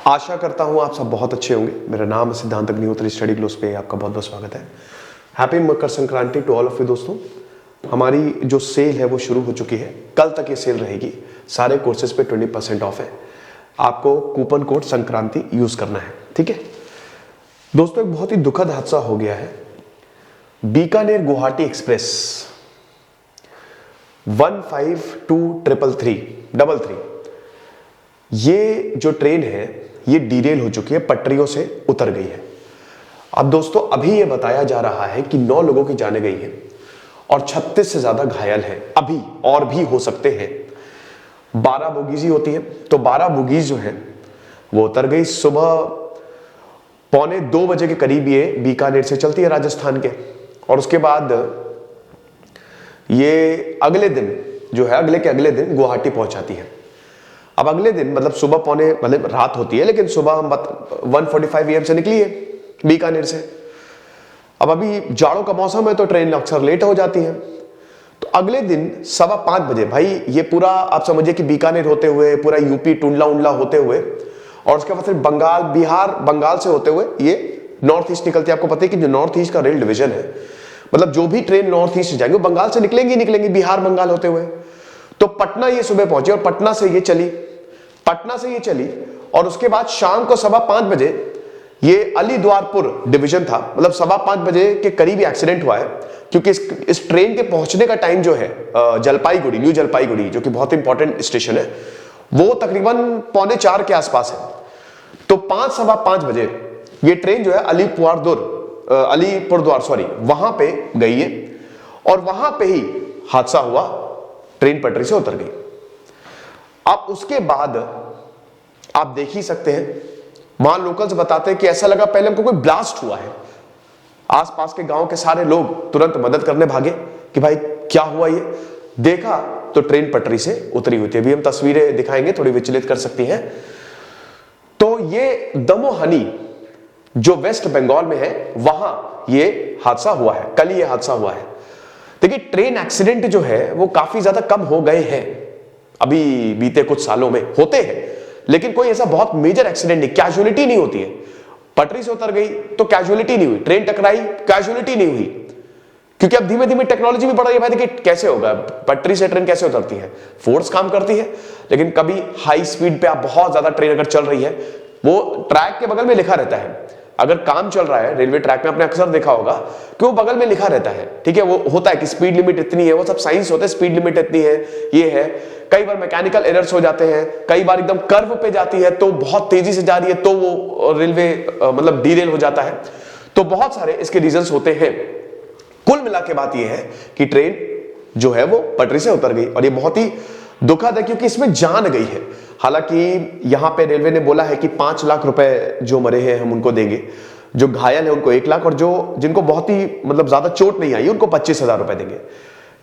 आशा करता हूं आप सब बहुत अच्छे होंगे। मेरा नाम है सिद्धांत अग्निहोत्री, स्टडी ग्लोस पे आपका बहुत बहुत स्वागत है। Happy Makar Sankranti to all of you दोस्तों। हमारी जो सेल है वो शुरू हो चुकी है, कल तक ये सेल रहेगी। सारे कोर्सेज पे 20% ऑफ है। आपको कूपन कोड संक्रांति यूज करना है, ठीक है दोस्तों। एक बहुत ही दुखद हादसा हो गया है। बीकानेर गुवाहाटी एक्सप्रेस 152333 ये जो ट्रेन है ये डीरेल हो चुकी है, पटरियों से उतर गई है। अब दोस्तों अभी ये बताया जा रहा है कि 9 लोगों की जानें गई हैं और 36 से ज्यादा घायल हैं। अभी और भी हो सकते हैं। 12 बोगीज होती है, तो 12 बोगीज जो है वो उतर गई। सुबह 1:45 बजे के करीब ये बीकानेर से चलती है राजस्थान के, और उसके बाद ये अगले दिन जो है अगले के अगले दिन गुवाहाटी पहुंचाती है। अब अगले दिन मतलब सुबह मतलब रात होती है, लेकिन सुबह हम 1:45 AM से निकली है बीकानेर से। अब अभी जाड़ों का मौसम है तो ट्रेन अक्सर लेट हो जाती है। तो अगले दिन 5:15 बजे, भाई ये पूरा आप समझिए कि बीकानेर होते हुए पूरा यूपी टुंडला उंडला होते हुए और उसके बाद फिर बंगाल, बिहार, बंगाल से होते हुए ये नॉर्थ ईस्ट निकलती है। आपको पता है कि जो नॉर्थ ईस्ट का रेल डिवीजन है, मतलब जो भी ट्रेन नॉर्थ ईस्ट जाएंगे वो बंगाल से निकलेंगी, बिहार बंगाल होते हुए। तो पटना ये सुबह पहुंचे और पटना से ये चली और उसके बाद शाम को 5:15 बजे ये अलीद्वारपुर डिवीजन था, मतलब 5:15 बजे के करीब एक्सीडेंट हुआ है। क्योंकि इस ट्रेन के पहुंचने का टाइम जो है जलपाईगुड़ी, न्यू जलपाईगुड़ी जो कि बहुत इंपॉर्टेंट स्टेशन है, वो तकरीबन 3:45 के आसपास है। तो 5:15 बजे ये ट्रेन जो है अलीपुरद्वार वहां पे गई है और वहां पे ही हादसा हुआ, ट्रेन पटरी से उतर गई। अब उसके बाद आप देख ही सकते हैं, वहां लोकल्स बताते हैं कि ऐसा लगा पहले हमको कोई ब्लास्ट हुआ है। आसपास के गांव के सारे लोग तुरंत मदद करने भागे कि भाई क्या हुआ। ये देखा तो ट्रेन पटरी से उतरी हुई थी। अभी हम तस्वीरें दिखाएंगे, थोड़ी विचलित कर सकती हैं। तो ये दमोहनी जो वेस्ट बंगाल में है, वहां ये हादसा हुआ है, कल ये हादसा हुआ है। देखिए ट्रेन एक्सीडेंट जो है वो काफी ज्यादा कम हो गए हैं, अभी बीते कुछ सालों में होते हैं, लेकिन कोई ऐसा बहुत मेजर एक्सीडेंट नहीं, कैजुअलिटी नहीं होती है। पटरी से उतर गई तो कैजुअलिटी नहीं हुई, ट्रेन टकराई कैजुअलिटी नहीं हुई। क्योंकि अब धीमे धीमे टेक्नोलॉजी भी बढ़ रही है। भाई देखिए कैसे होगा, पटरी से ट्रेन कैसे उतरती है, फोर्स काम करती है। लेकिन कभी हाई स्पीड पे आप बहुत ज्यादा ट्रेन अगर चल रही है, वो ट्रैक के बगल में लिखा रहता है, अगर काम चल रहा है रेलवे ट्रैक में, आपने अक्सर देखा होगा कि वो बगल में लिखा रहता है, ठीक है। वो होता है कि स्पीड लिमिट इतनी है, वो सब साइंस होता है, स्पीड लिमिट इतनी है, ये है। कई बार मैकेनिकल एरर्स हो जाते हैं, कई बार एकदम कर्व पे जाती है तो बहुत तेजी से जा रही है तो वो रेलवे मतलब डीरेल हो जाता है। तो बहुत सारे इसके रीजंस होते हैं। कुल मिला के बात यह है कि ट्रेन जो है वो पटरी से उतर गई और ये बहुत ही दुखद है क्योंकि इसमें जान गई है। हालांकि यहां पे रेलवे ने बोला है कि 5 लाख रुपए जो मरे हैं हम उनको देंगे, जो घायल है उनको 1 लाख, और जो जिनको बहुत ही मतलब ज्यादा चोट नहीं आई उनको 25,000 रुपए देंगे।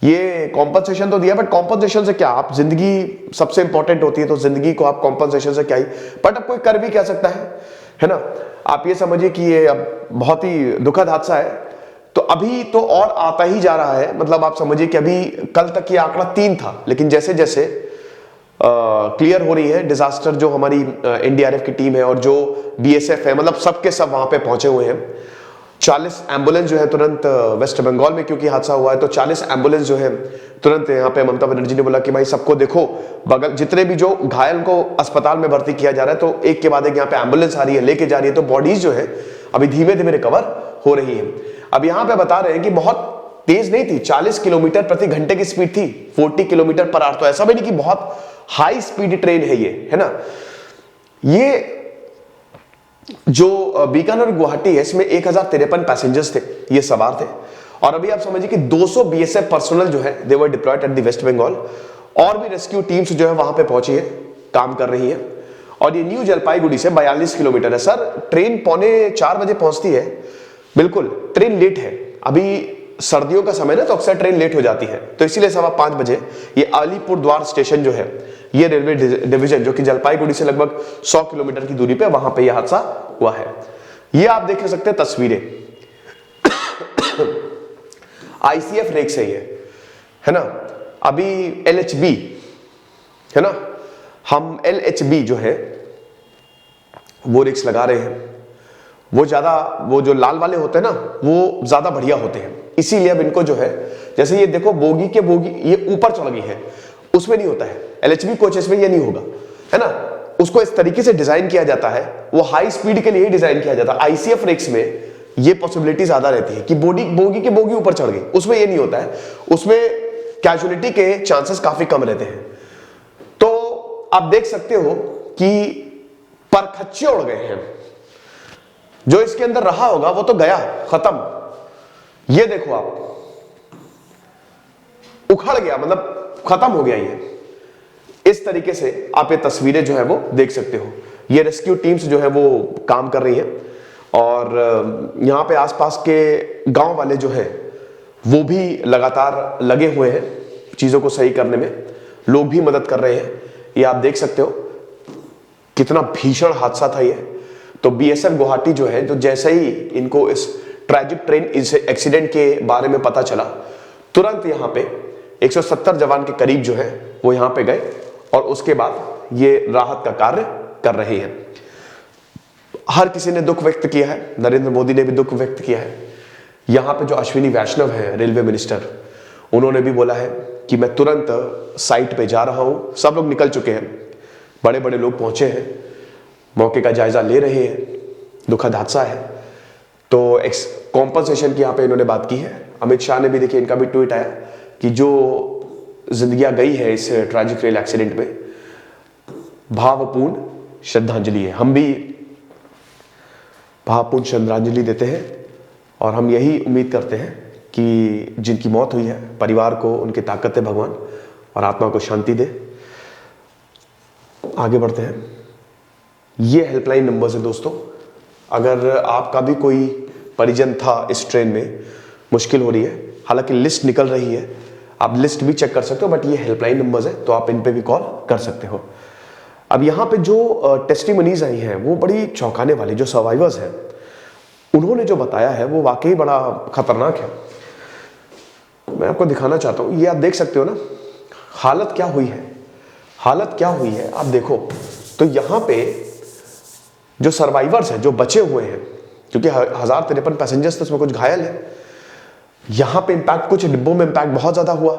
ये कॉम्पनसेशन तो दिया, बट कॉम्पनसेशन से क्या, आप जिंदगी सबसे इंपॉर्टेंट होती है, तो जिंदगी को आप कॉम्पनसेशन से क्या ही, बट अब कोई कर भी क्या सकता है ना। आप ये समझिए कि ये अब बहुत ही दुखद हादसा है। तो अभी तो और आता ही जा रहा है, मतलब आप समझिए कि अभी कल तक ये आंकड़ा 3 था, लेकिन जैसे जैसे क्लियर हो रही है डिजास्टर, जो हमारी एनडीआरएफ की टीम है और जो बीएसएफ है, मतलब सबके सब वहां पे पहुंचे हुए हैं। 40 एम्बुलेंस जो है तुरंत वेस्ट बंगाल में क्योंकि हादसा हुआ है, तो 40 एम्बुलेंस जो है तुरंत यहाँ पे ममता बनर्जी ने बोला कि भाई सबको देखो, बगल जितने भी जो घायल को अस्पताल में भर्ती किया जा रहा है, तो एक के बाद एक यहाँ पे एम्बुलेंस आ रही है, लेके जा रही है। तो बॉडीज जो है अभी धीमे धीमे रिकवर हो रही है। अब यहाँ पे बता रहे हैं कि बहुत तेज नहीं थी, 40 किलोमीटर प्रति घंटे की स्पीड थी, 40 किलोमीटर पर आवर। तो ऐसा भी नहीं कि बहुत हाई स्पीड ट्रेन है ये, है ना। ये जो बीकानेर और गुवाहाटी है, इसमें 1053 पैसेंजर्स थे, ये सवार थे। और अभी आप समझिए कि 200 बीएसएफ पर्सनल जो है they were deployed at the West Bengal, और भी रेस्क्यू टीम्स जो है वहां पे पहुंची है, काम कर रही है। और ये न्यू जलपाईगुड़ी से 42 किलोमीटर है। सर ट्रेन 3:45 बजे पहुंचती है, बिल्कुल ट्रेन लेट है। अभी सर्दियों का समय ना, तो अक्सर ट्रेन लेट हो जाती है, तो इसीलिए 5:15 बजे ये अलीपुरद्वार स्टेशन जो है, ये रेलवे डिवीजन जो कि जलपाईगुड़ी से लगभग 100 किलोमीटर की दूरी पे, वहां पे यह हादसा हुआ है। ये आप देख सकते हैं तस्वीरें आईसीएफ रेक से है ना। अभी एलएचबी है ना, हम एलएचबी जो है वो रिक्स लगा रहे हैं, वो ज्यादा, वो जो लाल वाले होते हैं ना वो ज्यादा बढ़िया होते हैं। इसीलिए अब इनको जो है, जैसे ये देखो बोगी के बोगी ये ऊपर चढ़ गई है, उसमें नहीं होता है। एलएचबी कोचेस में ये नहीं होगा, है ना। उसको इस तरीके से डिजाइन किया जाता है, वो हाई स्पीड के लिए डिजाइन किया जाता है। आईसीएफ रिक्स में ये पॉसिबिलिटी ज्यादा रहती है कि बोगी के बोगी ऊपर चढ़ गई, उसमें ये नहीं होता है, उसमें कैजुअलिटी के चांसेस काफी कम रहते हैं। तो आप देख सकते हो कि परखच्चे उड़ गए हैं, जो इसके अंदर रहा होगा वो तो गया, खत्म। ये देखो आप, उखड़ गया, मतलब खत्म हो गया। ये इस तरीके से आप ये तस्वीरें जो है वो देख सकते हो। ये रेस्क्यू टीम्स जो है वो काम कर रही हैं, और यहाँ पे आसपास के गांव वाले जो है वो भी लगातार लगे हुए हैं चीजों को सही करने में, लोग भी मदद कर रहे हैं। ये आप देख सकते हो कितना भीषण हादसा था ये। तो बीएसएफ गुवाहाटी जो है, जो जैसे ही इनको इस ट्रैजिक ट्रेन एक्सीडेंट के बारे में पता चला, तुरंत यहाँ पे 170 जवान के करीब जो है वो यहाँ पे गए, और उसके बाद ये राहत का कार्य कर रहे हैं। हर किसी ने दुख व्यक्त किया है, नरेंद्र मोदी ने भी दुख व्यक्त किया है। यहाँ पे जो अश्विनी वैष्णव है, रेलवे मिनिस्टर, उन्होंने भी बोला है कि मैं तुरंत साइट पे जा रहा हूं। सब लोग निकल चुके हैं, बड़े बड़े लोग पहुंचे हैं, मौके का जायजा ले रहे हैं। दुखद हादसा है, तो कॉम्पनसेशन की यहाँ पे इन्होंने बात की है। अमित शाह ने भी, देखिए इनका भी ट्वीट आया कि जो जिंदगियां गई है इस ट्रैजिक रेल एक्सीडेंट में, भावपूर्ण श्रद्धांजलि है। हम भी भावपूर्ण श्रद्धांजलि देते हैं, और हम यही उम्मीद करते हैं कि जिनकी मौत हुई है, परिवार को उनकी ताकत दे भगवान, और आत्मा को शांति दे। आगे बढ़ते हैं। ये हेल्पलाइन नंबर है दोस्तों, अगर आपका भी कोई परिजन था इस ट्रेन में, मुश्किल हो रही है, हालांकि लिस्ट निकल रही है, आप लिस्ट भी चेक कर सकते हो, बट ये हेल्पलाइन नंबर्स है, तो आप इन पे भी कॉल कर सकते हो। अब यहाँ पे जो टेस्टिमनीज आई हैं वो बड़ी चौंकाने वाली, जो सर्वाइवर्स हैं उन्होंने जो बताया है वो वाकई बड़ा खतरनाक है। मैं आपको दिखाना चाहता हूँ, ये आप देख सकते हो ना, हालत क्या हुई है, हालत क्या हुई है आप देखो। तो यहाँ पे जो सर्वाइवर्स हैं, जो बचे हुए हैं, क्योंकि 1053 पैसेंजर्स थे, उसमें कुछ घायल है। यहाँ पे इम्पैक्ट, कुछ डिब्बों में इम्पैक्ट बहुत ज्यादा हुआ।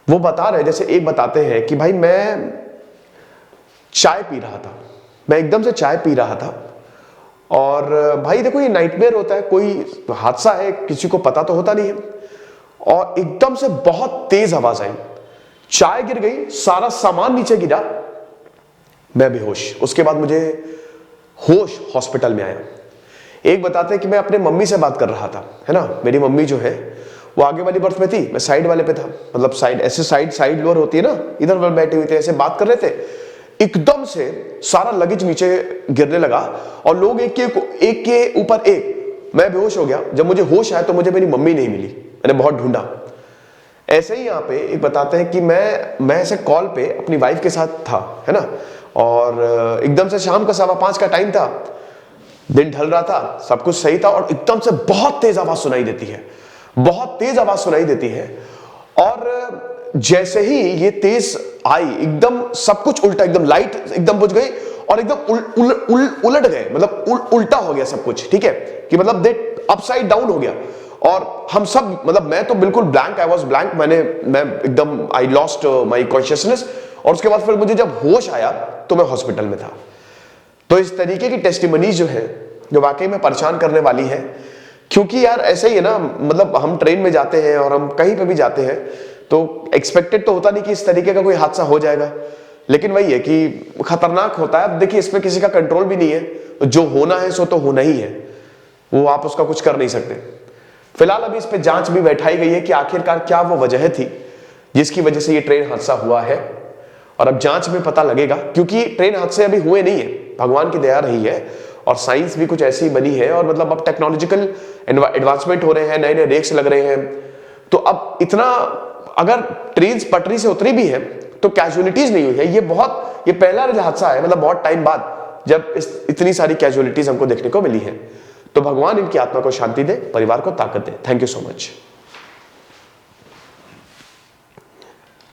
वो बता रहे, जैसे एक बताते हैं कि भाई मैं चाय पी रहा था, मैं एकदम से चाय पी रहा था, और भाई देखो ये नाइटमेयर होता है, कोई हादसा है किसी को पता तो होता नहीं है, और एकदम से बहुत तेज आवाज आई, चाय गिर गई, सारा सामान नीचे गिरा, मैं बेहोश। उसके बाद मुझे होश हॉस्पिटल में आया। एक बताते हैं कि मैं अपने मम्मी से बात कर रहा था, है ना, मेरी मम्मी जो है वो आगे वाली बर्थ में थी, मैं साइड वाले पे था, मतलब साइड, ऐसे साइड लोअर होती है ना, इधर वाले बैठे हुए थे, ऐसे बात कर रहे थे। एकदम से सारा लगेज नीचे गिरने लगा, और लोग एक के ऊपर एक, मैं बेहोश हो गया। जब मुझे होश आया तो मुझे मेरी मम्मी नहीं मिली, मैंने बहुत ढूंढा। ऐसे ही यहाँ पे एक बताते हैं कि मैं ऐसे कॉल पे अपनी वाइफ के साथ था, है ना, और एकदम से शाम का 5:15 का टाइम था, दिन ढल रहा था, सब कुछ सही था, और एकदम से बहुत तेज आवाज सुनाई देती है, बहुत तेज आवाज सुनाई देती है। और जैसे ही ये तेज आई, एकदम सब कुछ उल्टा, एकदम लाइट एकदम बुझ गई, और एकदम उलट गए, मतलब उल्टा हो गया सब कुछ, ठीक है, कि मतलब दे अपसाइड डाउन हो गया। और हम सब, मतलब मैं तो बिल्कुल ब्लैंक, आई वॉज ब्लैंक, मैं एकदम, आई लॉस्ट माई कॉन्शियसनेस। और उसके बाद फिर मुझे जब होश आया तो मैं हॉस्पिटल में था। तो इस तरीके की टेस्टिमनीज जो है, जो वाकई में परेशान करने वाली है, क्योंकि यार ऐसे ही है ना, मतलब हम ट्रेन में जाते हैं और हम कहीं पे भी जाते हैं, तो एक्सपेक्टेड तो होता नहीं कि इस तरीके का कोई हादसा हो जाएगा, लेकिन वही है कि खतरनाक होता है। अब देखिए इसमें किसी का कंट्रोल भी नहीं है, जो होना है सो तो होना ही है, वो आप उसका कुछ कर नहीं सकते। फिलहाल अभी इस पे जांच भी बैठाई गई है कि आखिरकार क्या वो वजह थी जिसकी वजह से ये ट्रेन हादसा हुआ है, और अब जांच में पता लगेगा, क्योंकि ट्रेन हादसे अभी हुए नहीं है, भगवान की दया रही है, और साइंस भी कुछ ऐसी बनी है, और मतलब अब टेक्नोलॉजिकल एडवांसमेंट हो रहे हैं, नए नए रेक्स लग रहे हैं, तो अब इतना, अगर ट्रेन पटरी से उतरी भी है तो कैजुअलिटीज नहीं हुई है। ये पहला हादसा है, मतलब बहुत टाइम बाद जब इतनी सारी कैजुअलिटीज हमको देखने को मिली है। तो भगवान इनकी आत्मा को शांति दे, परिवार को ताकत दे। Thank you so much.